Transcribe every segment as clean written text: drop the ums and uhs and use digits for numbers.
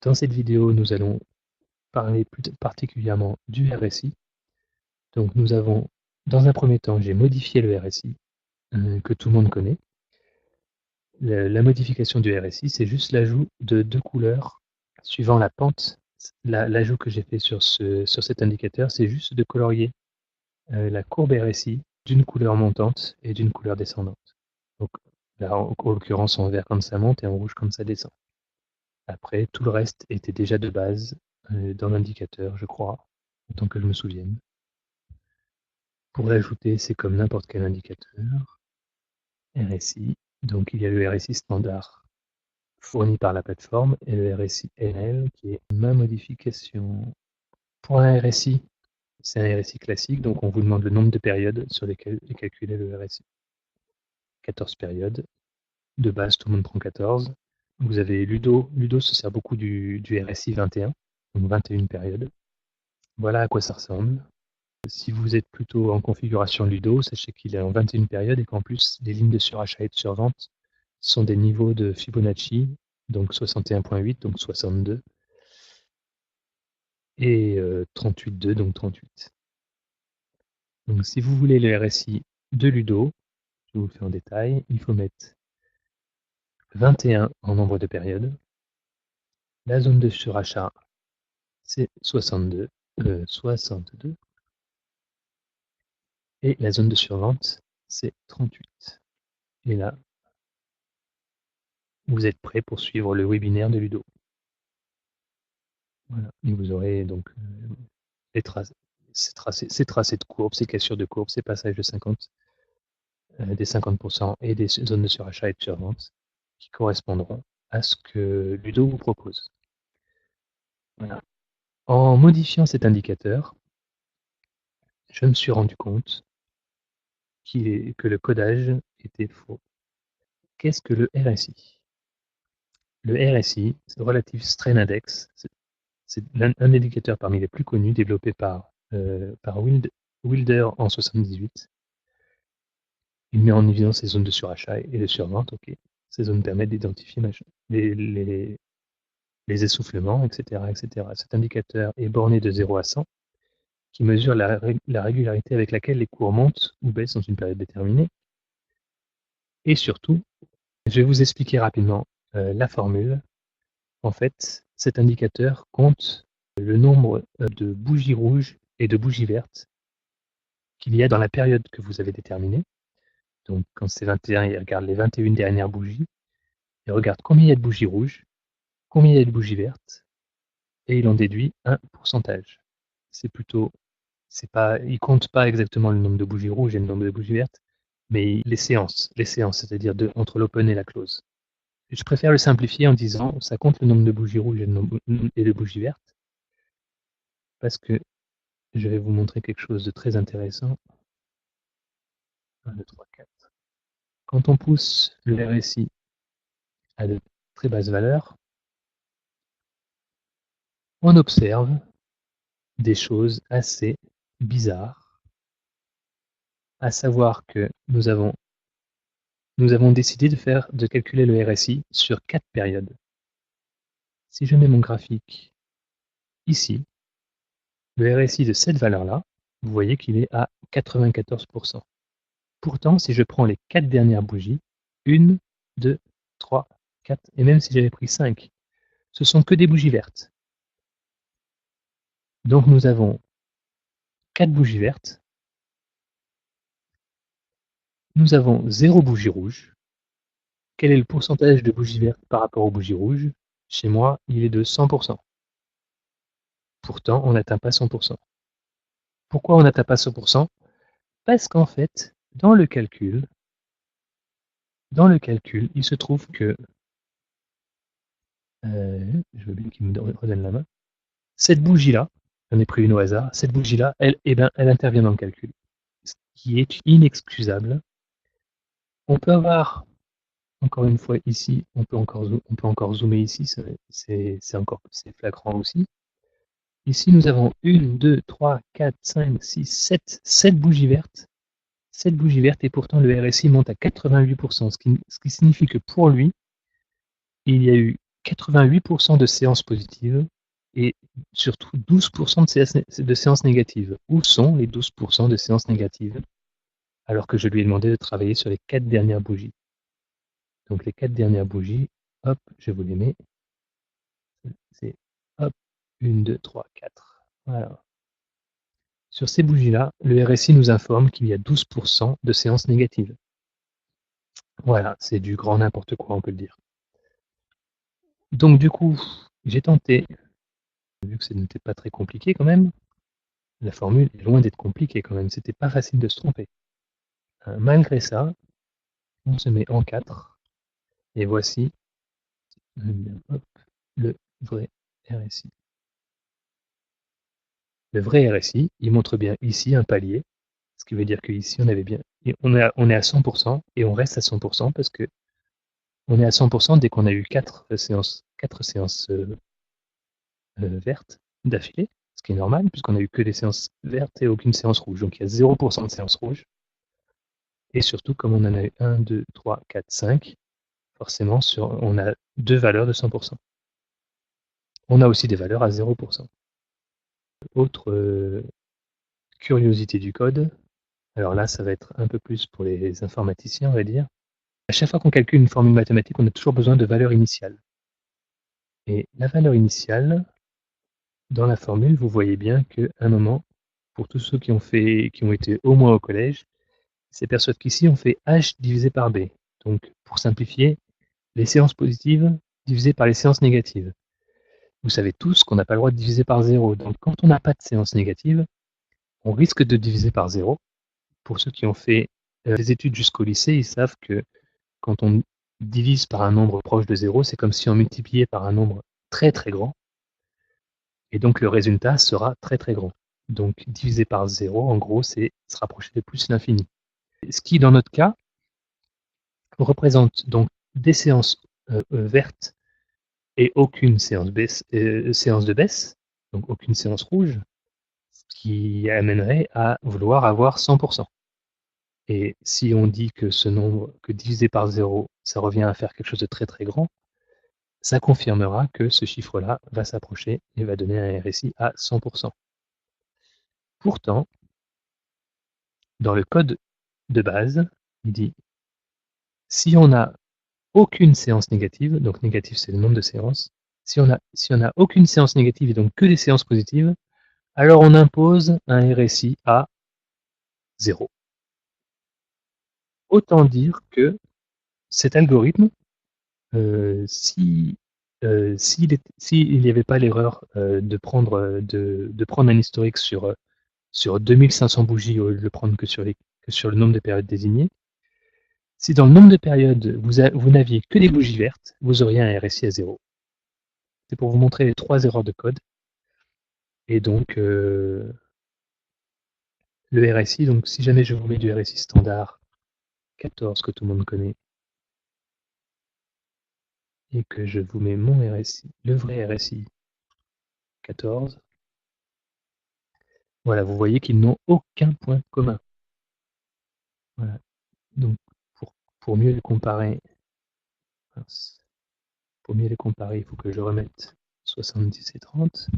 Dans cette vidéo, nous allons parler plus particulièrement du RSI. Donc nous avons, dans un premier temps, j'ai modifié le RSI, que tout le monde connaît. La modification du RSI, c'est juste l'ajout de 2 couleurs suivant la pente. L'ajout que j'ai fait sur cet indicateur, c'est juste de colorier la courbe RSI d'une couleur montante et d'une couleur descendante. Donc là, en l'occurrence, en vert quand ça monte et en rouge quand ça descend. Après, tout le reste était déjà de base dans l'indicateur, je crois, autant que je me souvienne. Pour l'ajouter, c'est comme n'importe quel indicateur. RSI, donc il y a le RSI standard fourni par la plateforme et le RSI NL qui est ma modification. Pour un RSI, c'est un RSI classique, donc on vous demande le nombre de périodes sur lesquelles est calculé le RSI. 14 périodes. De base, tout le monde prend 14. Vous avez Ludo. Ludo se sert beaucoup du RSI 21, donc 21 périodes. Voilà à quoi ça ressemble. Si vous êtes plutôt en configuration Ludo, sachez qu'il est en 21 périodes et qu'en plus, les lignes de surachat et de survente sont des niveaux de Fibonacci, donc 61.8, donc 62, et 38.2, donc 38. Donc si vous voulez le RSI de Ludo, je vous le fais en détail, il faut mettre 21 en nombre de périodes. La zone de surachat, c'est 62. Et la zone de survente, c'est 38. Et là, vous êtes prêt pour suivre le webinaire de Ludo. Voilà. Et vous aurez donc ces tracés de courbes, ces cassures de courbes, ces passages de 50, des 50% et des zones de surachat et de survente qui correspondront à ce que Ludo vous propose. Voilà. En modifiant cet indicateur, je me suis rendu compte que le codage était faux. Qu'est-ce que le RSI? Le RSI, c'est Relative Strain Index, c'est un indicateur parmi les plus connus développé par Wilder en 1978. Il met en évidence les zones de surachat et de survente. Ok. Ces zones permettent d'identifier les essoufflements, etc., etc. Cet indicateur est borné de 0 à 100, qui mesure la régularité avec laquelle les cours montent ou baissent dans une période déterminée. Et surtout, je vais vous expliquer rapidement la formule. En fait, cet indicateur compte le nombre de bougies rouges et de bougies vertes qu'il y a dans la période que vous avez déterminée. Donc, quand c'est 21, il regarde les 21 dernières bougies. Il regarde combien il y a de bougies rouges, combien il y a de bougies vertes, et il en déduit un pourcentage. C'est plutôt, il compte pas exactement le nombre de bougies rouges et le nombre de bougies vertes, mais les séances, c'est-à-dire entre l'open et la close. Je préfère le simplifier en disant, ça compte le nombre de bougies rouges et de bougies vertes, parce que je vais vous montrer quelque chose de très intéressant. 1, 2, 3, 4. Quand on pousse le RSI à de très basses valeurs, on observe des choses assez bizarres, à savoir que nous avons décidé de calculer le RSI sur 4 périodes. Si je mets mon graphique ici, le RSI de cette valeur-là, vous voyez qu'il est à 94%. Pourtant, si je prends les 4 dernières bougies, 1, 2, 3, 4, et même si j'avais pris 5, ce sont que des bougies vertes. Donc nous avons 4 bougies vertes, nous avons 0 bougie rouge. Quel est le pourcentage de bougies vertes par rapport aux bougies rouges? Chez moi, il est de 100%. Pourtant, on n'atteint pas 100%. Pourquoi on n'atteint pas 100%? Parce qu'en fait, dans le calcul, il se trouve que, je veux bien qu'il me redonne la main, cette bougie-là, j'en ai pris une au hasard, cette bougie-là, elle intervient dans le calcul, ce qui est inexcusable. On peut avoir, encore une fois ici, on peut encore zoomer ici, c'est flagrant aussi. Ici, nous avons 1, 2, 3, 4, 5, 6, 7 bougies vertes. 7 bougies vertes et pourtant le RSI monte à 88%, ce qui signifie que pour lui, il y a eu 88% de séances positives et surtout 12% de séances négatives. Où sont les 12% de séances négatives? Alors que je lui ai demandé de travailler sur les 4 dernières bougies. Donc les 4 dernières bougies, hop, je vous les mets. C'est hop, 1, 2, 3, 4. Voilà. Sur ces bougies-là, le RSI nous informe qu'il y a 12% de séances négatives. Voilà, c'est du grand n'importe quoi, on peut le dire. Donc du coup, j'ai tenté, vu que ce n'était pas très compliqué quand même, la formule est loin d'être compliquée quand même, c'était pas facile de se tromper. Malgré ça, on se met en 4, et voici hop, le vrai RSI. Le vrai RSI, il montre bien ici un palier, ce qui veut dire qu'ici on avait bien, on est à 100% et on reste à 100% parce que on est à 100% dès qu'on a eu 4 séances vertes d'affilée, ce qui est normal puisqu'on a eu que des séances vertes et aucune séance rouge. Donc il y a 0% de séances rouges. Et surtout, comme on en a eu 1, 2, 3, 4, 5, forcément on a 2 valeurs de 100%. On a aussi des valeurs à 0%. Autre curiosité du code, alors là ça va être un peu plus pour les informaticiens on va dire. À chaque fois qu'on calcule une formule mathématique, on a toujours besoin de valeur initiale. Et la valeur initiale, dans la formule, vous voyez bien qu'à un moment, pour tous ceux qui ont été au moins au collège, ils s'aperçoivent qu'ici on fait h divisé par b. Donc pour simplifier, les séances positives divisées par les séances négatives. Vous savez tous qu'on n'a pas le droit de diviser par 0. Donc quand on n'a pas de séances négatives, on risque de diviser par 0. Pour ceux qui ont fait des études jusqu'au lycée, ils savent que quand on divise par un nombre proche de 0, c'est comme si on multipliait par un nombre très très grand. Et donc le résultat sera très très grand. Donc diviser par 0, en gros, c'est se rapprocher de plus l'infini. Ce qui, dans notre cas, représente donc des séances vertes et aucune séance de baisse, donc aucune séance rouge, ce qui amènerait à vouloir avoir 100%. Et si on dit que ce nombre, que divisé par 0, ça revient à faire quelque chose de très très grand, ça confirmera que ce chiffre-là va s'approcher et va donner un RSI à 100%. Pourtant, dans le code de base, il dit si on n'a aucune séance négative, donc négatif c'est le nombre de séances, si on a aucune séance négative et donc que des séances positives, alors on impose un RSI à 0. Autant dire que cet algorithme, s'il n'y avait pas l'erreur de prendre un historique sur 2500 bougies au lieu de le prendre que sur le nombre de périodes désignées, si dans le nombre de périodes vous n'aviez que des bougies vertes, vous auriez un RSI à 0. C'est pour vous montrer les 3 erreurs de code. Et donc le RSI, donc si jamais je vous mets du RSI standard 14 que tout le monde connaît, et que je vous mets mon RSI, le vrai RSI 14, voilà, vous voyez qu'ils n'ont aucun point commun. Voilà. Donc pour mieux les comparer, il faut que je remette 70 et 30.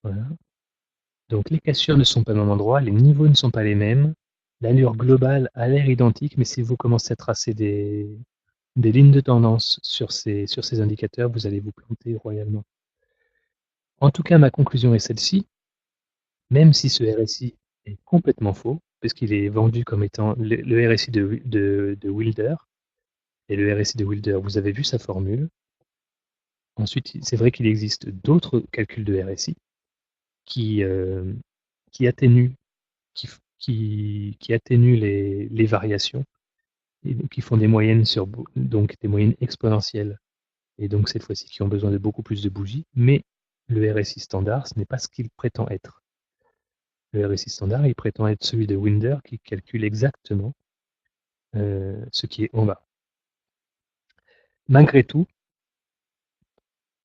Voilà. Donc les cassures ne sont pas au même endroit, les niveaux ne sont pas les mêmes, l'allure globale a l'air identique, mais si vous commencez à tracer des lignes de tendance sur ces indicateurs, vous allez vous planter royalement. En tout cas, ma conclusion est celle-ci, même si ce RSI est complètement faux, puisqu'il est vendu comme étant le RSI de Wilder, et le RSI de Wilder, vous avez vu sa formule. Ensuite, c'est vrai qu'il existe d'autres calculs de RSI qui atténuent les variations et qui font des moyennes donc des moyennes exponentielles et donc cette fois-ci qui ont besoin de beaucoup plus de bougies, mais le RSI standard, ce n'est pas ce qu'il prétend être. Le RSI standard, il prétend être celui de Winder qui calcule exactement ce qui est en bas. Malgré tout,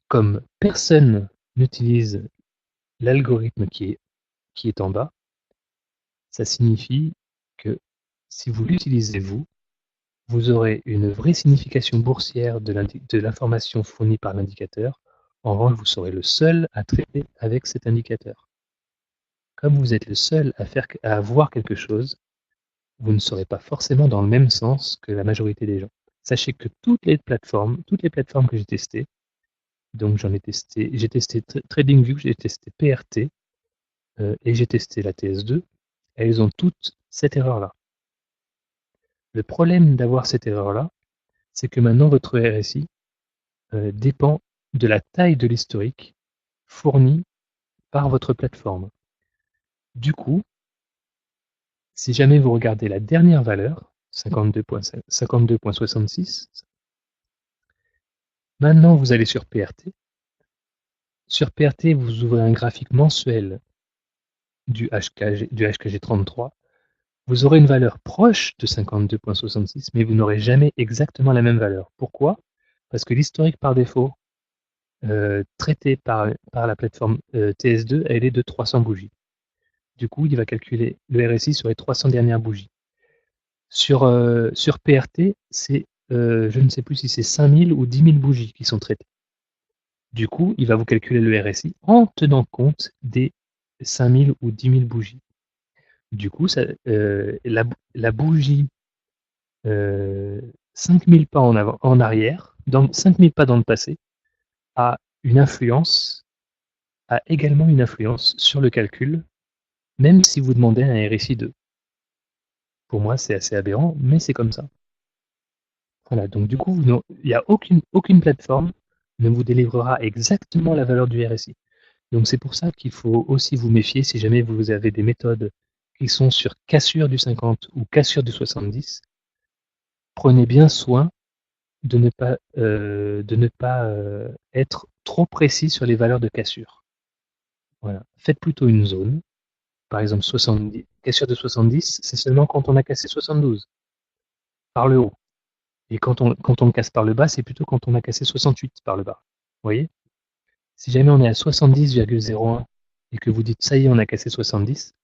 comme personne n'utilise l'algorithme qui est en bas, ça signifie que si vous l'utilisez vous vous aurez une vraie signification boursière de l'information fournie par l'indicateur. En revanche, vous serez le seul à traiter avec cet indicateur. Comme vous êtes le seul à voir quelque chose, vous ne serez pas forcément dans le même sens que la majorité des gens. Sachez que toutes les plateformes que j'ai testées, donc j'ai testé TradingView, j'ai testé PRT et j'ai testé la TS2, elles ont toutes cette erreur-là. Le problème d'avoir cette erreur-là, c'est que maintenant votre RSI dépend de la taille de l'historique fourni par votre plateforme. Du coup, si jamais vous regardez la dernière valeur, 52.66, maintenant vous allez sur PRT. Sur PRT, vous ouvrez un graphique mensuel du HKG33. Vous aurez une valeur proche de 52.66, mais vous n'aurez jamais exactement la même valeur. Pourquoi? Parce que l'historique par défaut traité par la plateforme TS2, elle est de 300 bougies. Du coup, il va calculer le RSI sur les 300 dernières bougies. Sur PRT, c'est, je ne sais plus si c'est 5000 ou 10 000 bougies qui sont traitées. Du coup, il va vous calculer le RSI en tenant compte des 5000 ou 10 000 bougies. Du coup, la bougie 5000 pas en arrière, 5000 pas dans le passé, a également une influence sur le calcul, même si vous demandez un RSI 2. Pour moi, c'est assez aberrant, mais c'est comme ça. Voilà, donc du coup, il n'y a aucune plateforme ne vous délivrera exactement la valeur du RSI. Donc c'est pour ça qu'il faut aussi vous méfier si jamais vous avez des méthodes qui sont sur cassure du 50 ou cassure du 70. Prenez bien soin de ne pas être trop précis sur les valeurs de cassure. Voilà. Faites plutôt une zone. Par exemple, 70, cassure de 70, c'est seulement quand on a cassé 72 par le haut. Et quand on casse par le bas, c'est plutôt quand on a cassé 68 par le bas. Vous voyez? Si jamais on est à 70,01 et que vous dites ça y est, on a cassé 70,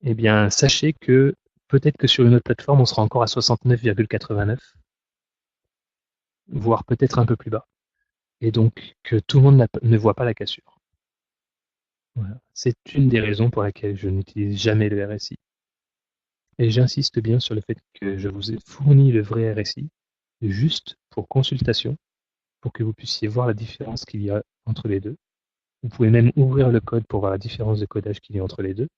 eh bien, sachez que peut-être que sur une autre plateforme, on sera encore à 69,89, voire peut-être un peu plus bas. Et donc que tout le monde ne voit pas la cassure. Voilà. C'est une des raisons pour laquelle je n'utilise jamais le RSI. Et j'insiste bien sur le fait que je vous ai fourni le vrai RSI, juste pour consultation, pour que vous puissiez voir la différence qu'il y a entre les deux. Vous pouvez même ouvrir le code pour voir la différence de codage qu'il y a entre les deux.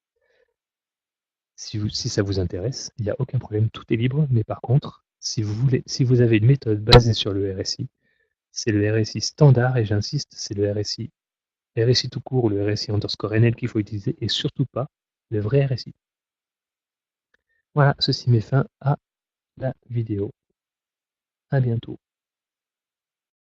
Si ça vous intéresse, il n'y a aucun problème, tout est libre, mais par contre, si vous avez une méthode basée sur le RSI, c'est le RSI standard, et j'insiste, c'est le RSI tout court, le RSI underscore NL qu'il faut utiliser, et surtout pas le vrai RSI. Voilà, ceci met fin à la vidéo. À bientôt.